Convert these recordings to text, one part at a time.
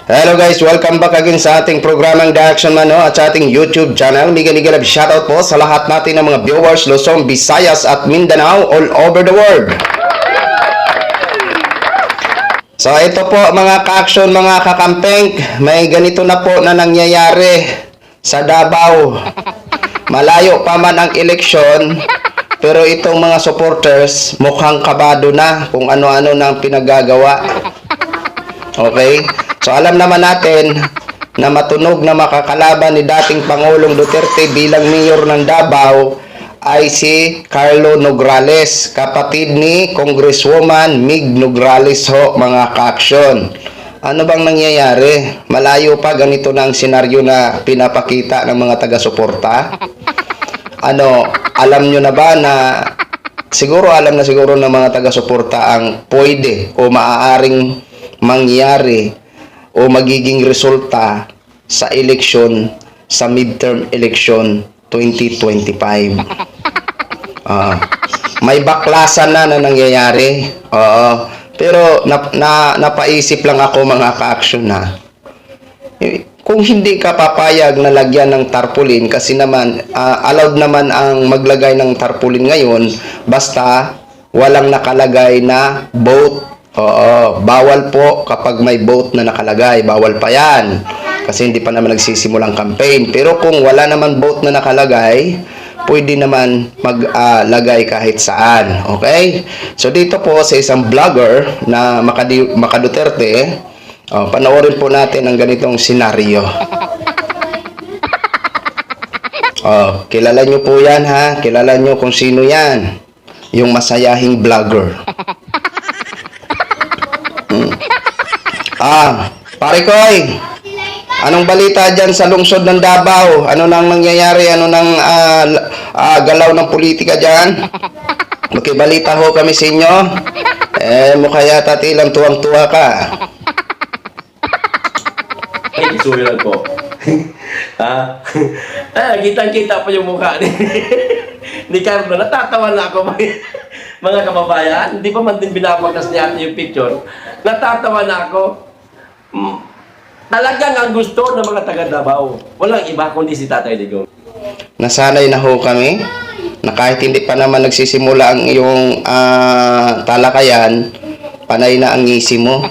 Hello guys, welcome back again sa ating programang The Action Man at sa ating YouTube channel. Miga-miga shoutout po sa lahat natin ng mga viewers Luzon, Visayas at Mindanao all over the world. So ito po mga ka-action, mga kakampeng, may ganito na po na nangyayari sa Davao. Malayo pa man ang eleksyon, pero itong mga supporters mukhang kabado na kung ano-ano nang pinagagawa. Okay? So alam naman natin na matunog na makakalaban ni dating Pangulong Duterte bilang mayor ng Davao ay si Carlo Nograles, kapatid ni Congresswoman Mig Nograles ho, mga ka-action. Ano bang nangyayari? Malayo pa, ganito na ang senaryo na pinapakita ng mga taga-suporta. Alam nyo na ba na siguro alam na siguro ng mga taga-suporta ang pwede o maaaring mangyari o magiging resulta sa eleksyon, sa midterm election 2025. May baklasan na nangyayari. Pero napaisip lang ako mga ka-action na kung hindi ka papayag na lagyan ng tarpaulin, kasi naman allowed naman ang maglagay ng tarpaulin ngayon basta walang nakalagay na vote. Bawal po kapag may vote na nakalagay, bawal pa yan kasi hindi pa naman nagsisimulang campaign. Pero kung wala naman vote na nakalagay, pwede naman maglagay kahit saan. Okay? So dito po sa isang vlogger na Makaduterte, panoorin po natin ang ganitong senaryo. Kilala nyo po yan ha, kilala nyo kung sino yan, yung masayahing vlogger. Pare Koy, anong balita dyan sa lungsod ng Davao? Ano nang nangyayari? Ano nang galaw ng politika dyan? Makibalita ho kami sa inyo. Mukha yata tilang tuwang-tuwa ka. Ay, sorry lang po. Kitang-kita po yung mukha ni Carlo. Natatawa na ako mga kababayan. Hindi pa man din binabagkas niya yung picture. Natatawa na ako. Talagang ang gusto ng mga taga-Davao. Walang iba kundi si Tatay Digong. Nasanay na ho kami na kahit hindi pa naman nagsisimula ang iyong talakayan, panay na ang ngisi mo.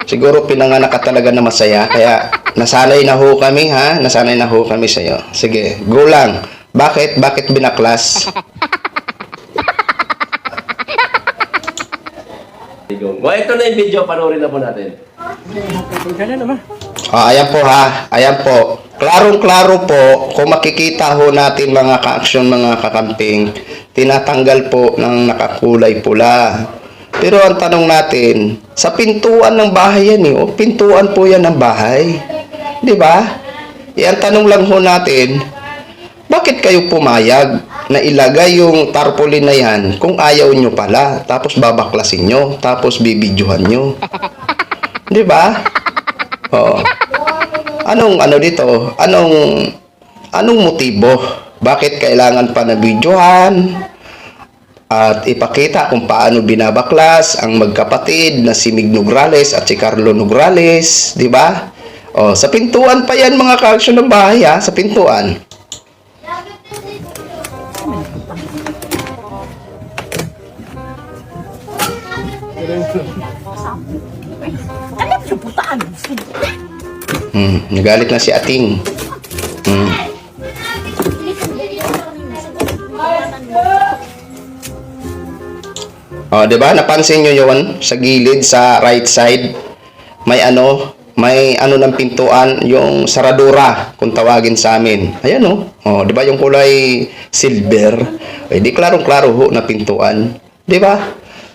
Siguro pinanganak ka talaga na masaya, kaya nasanay na ho kami ha, nasanay na ho kami sa iyo. Sige, go lang. Bakit binaklas? Ito na yung video, panoorin na po natin. Ayan po ha, ayan po. Klarong-klaro po, kung makikita ho natin mga ka-action, mga kakamping, tinatanggal po ng nakakulay pula. Pero ang tanong natin, sa pintuan ng bahay yan pintuan po yan ng bahay. Di ba? Ang tanong lang ho natin, bakit kayo pumayag na ilagay yung tarpaulin na yan kung ayaw nyo pala, tapos babaklasin nyo, tapos bibidyohan nyo? Di ba? Anong dito? Anong motibo? Bakit kailangan pa na bidyohan at ipakita kung paano binabaklas ang magkapatid na si Mig Nograles at si Carlo Nograles, di ba? Sa pintuan pa yan mga ka-action ng bahay ha, sa pintuan. Nagalit na si Ating. Diba? Napansin nyo yun? Sa gilid, sa right side, may ng pintuan, yung saradura, kung tawagin sa amin. Ayan diba yung kulay silver? Di klarong-klaro ho na pintuan. Diba?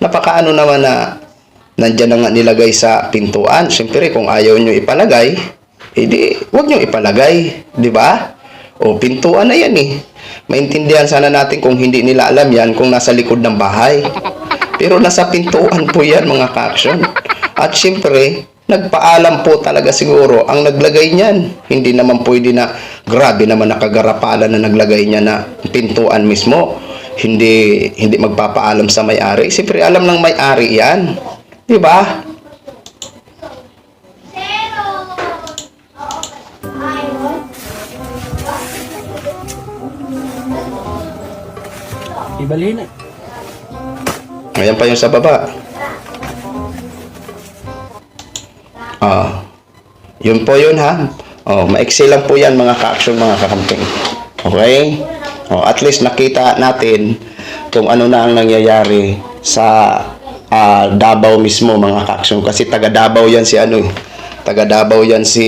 Napakaano naman na nandyan na nga nilagay sa pintuan. Siyempre, kung ayaw nyo ipalagay, huwag nyo ipalagay. Diba? Pintuan na yan Maintindihan sana natin kung hindi nila alam yan kung nasa likod ng bahay. Pero nasa pintuan po yan mga ka-action. At siyempre, nagpaalam po talaga siguro ang naglagay niyan. Hindi naman pwede na, grabe naman nakagarapalan na naglagay niya na pintuan mismo. Hindi magpapaalam sa may-ari. Siyempre, alam ng may-ari yan. Diba? Ibalhin na. Ayan pa yung sa baba. Yun po yun ha. Maiksi lang po yan mga ka-action, mga kakamping. Okay? At least nakita natin kung ano na ang nangyayari sa Davao mismo mga ka-action. Kasi taga Davao yan si ano eh. Taga Davao yan si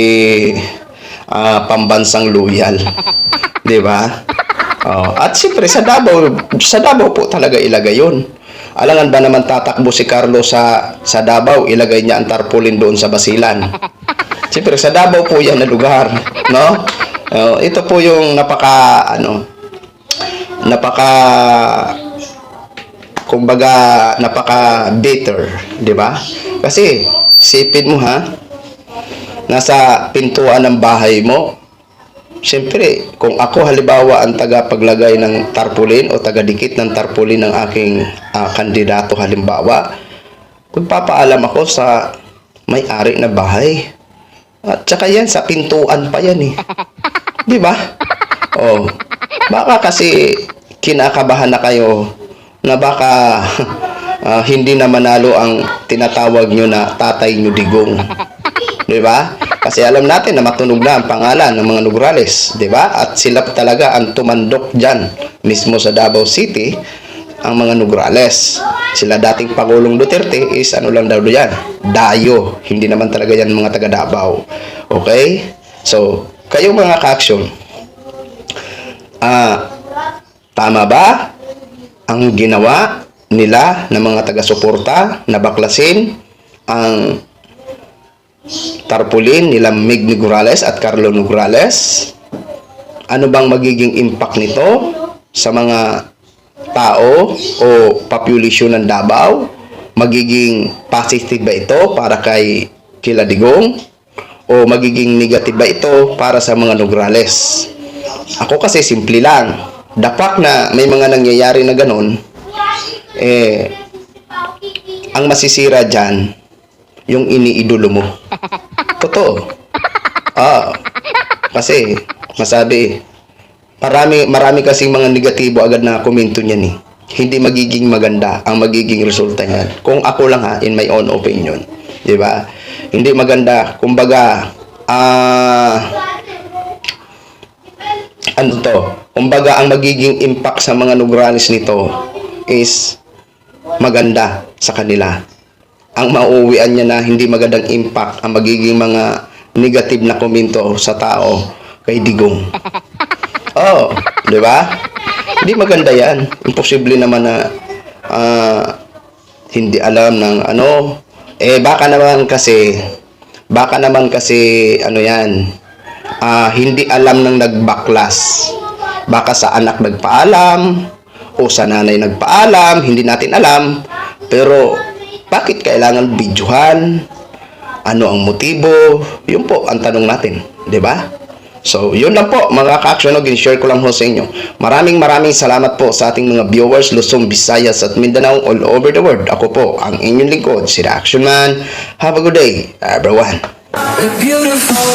pambansang loyal. Di ba? At siyempre sa Davao po talaga ilagay yun. Alangan ba naman tatakbo si Carlo sa Davao, ilagay niya ang tarpaulin doon sa Basilan. Siyempre sa Davao po yan na lugar, no? Ito po yung napaka bitter, di ba? Kasi sipin mo ha, nasa pintuan ng bahay mo. Siyempre, kung ako halimbawa ang tagapaglagay ng tarpaulin o tagadikit ng tarpaulin ng aking kandidato halimbawa, magpapaalam ako sa may-ari na bahay. At saka yan, sa pintuan pa yan eh. Di ba? Baka kasi kinakabahan na kayo na baka hindi na manalo ang tinatawag nyo na tatay nyo digong. Di ba? Kasi alam natin na matunog na ang pangalan ng mga Nograles, di ba? At sila talaga ang tumandok dyan mismo sa Davao City, ang mga Nograles. Sila dating Pangulong Duterte is ano lang daw yan? Dayo. Hindi naman talaga yan mga taga Davao. Okay? So, kayong mga ka-action, tama ba ang ginawa nila ng mga taga-suporta na baklasin ang tarpaulin nila Mig Nograles at Carlo Nograles? Ano bang magiging impact nito sa mga tao o population ng Davao? Magiging positive ba ito para kay Kila Digong? O magiging negative ba ito para sa mga Nograles? Ako kasi simple lang. The fact na may mga nangyayari na ganun, ang masisira dyan, yung iniidolo mo. Totoo. Kasi, masabi, marami kasing mga negatibo agad na komento niyan eh. Hindi magiging maganda ang magiging resulta niyan. Kung ako lang ha, in my own opinion. Di ba? Hindi maganda. Kumbaga, kumbaga, ang magiging impact sa mga Nograles nito is maganda sa kanila. Ang mauuwian niya na hindi magandang impact ang magiging mga negative na komento sa tao kay Digong. Di ba? Hindi maganda yan. Imposible naman na hindi alam ng ano. Baka naman kasi ano yan, hindi alam ng nagbaklas. Baka sa anak nagpaalam o sa nanay nagpaalam, hindi natin alam. Pero bakit kailangan bidyuhan? Ano ang motibo? Yun po ang tanong natin, 'di ba? So, yun lang po mga ka-action, gin-share ko lang ho sa inyo. Maraming salamat po sa ating mga viewers Luzon, Visayas at Mindanao all over the world. Ako po ang inyong lingkod, si The Action Man. Have a good day, everyone. Beautiful.